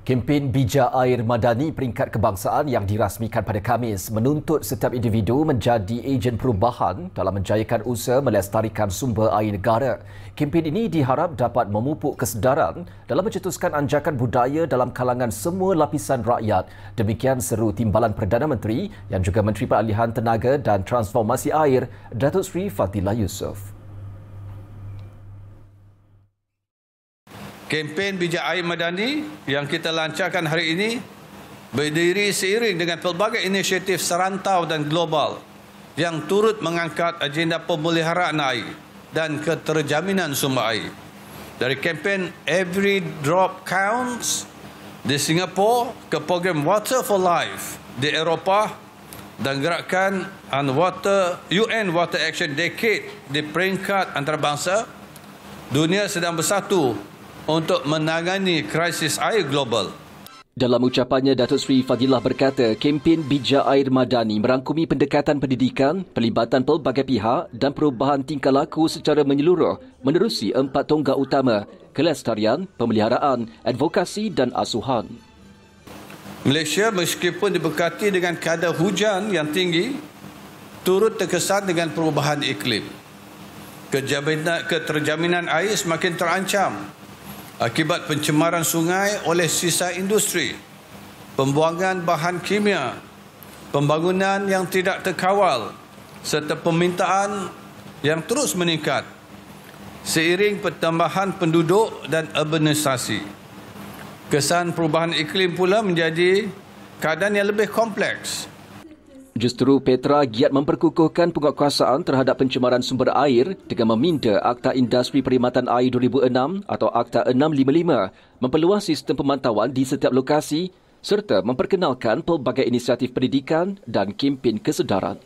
Kempen Bijak Air Madani peringkat kebangsaan yang dirasmikan pada Khamis menuntut setiap individu menjadi ejen perubahan dalam menjayakan usaha melestarikan sumber air negara. Kempen ini diharap dapat memupuk kesedaran dalam mencetuskan anjakan budaya dalam kalangan semua lapisan rakyat. Demikian seru Timbalan Perdana Menteri yang juga Menteri Peralihan Tenaga dan Transformasi Air, Datuk Seri Fadhillah Yusof. Kempen Bijak Air Madani yang kita lancarkan hari ini berdiri seiring dengan pelbagai inisiatif serantau dan global yang turut mengangkat agenda pemeliharaan air dan keterjaminan sumber air. Dari kempen Every Drop Counts di Singapura ke program Water for Life di Eropah dan gerakan UN Water Action Decade di peringkat antarabangsa, dunia sedang bersatu untuk menangani krisis air global. Dalam ucapannya, Datuk Seri Fadhillah berkata, kempen Bijak Air Madani merangkumi pendekatan pendidikan, pelibatan pelbagai pihak dan perubahan tingkah laku secara menyeluruh menerusi 4 tonggak utama: kelestarian, pemeliharaan, advokasi dan asuhan. Malaysia meskipun diberkati dengan kadar hujan yang tinggi, turut terkesan dengan perubahan iklim. Keterjaminan air semakin terancam akibat pencemaran sungai oleh sisa industri, pembuangan bahan kimia, pembangunan yang tidak terkawal serta permintaan yang terus meningkat seiring pertambahan penduduk dan urbanisasi. Kesan perubahan iklim pula menjadi keadaan yang lebih kompleks. Justru Petra giat memperkukuhkan penguatkuasaan terhadap pencemaran sumber air dengan meminda Akta Industri Perkhidmatan Air 2006 atau Akta 655 memperluas sistem pemantauan di setiap lokasi serta memperkenalkan pelbagai inisiatif pendidikan dan kempen kesedaran.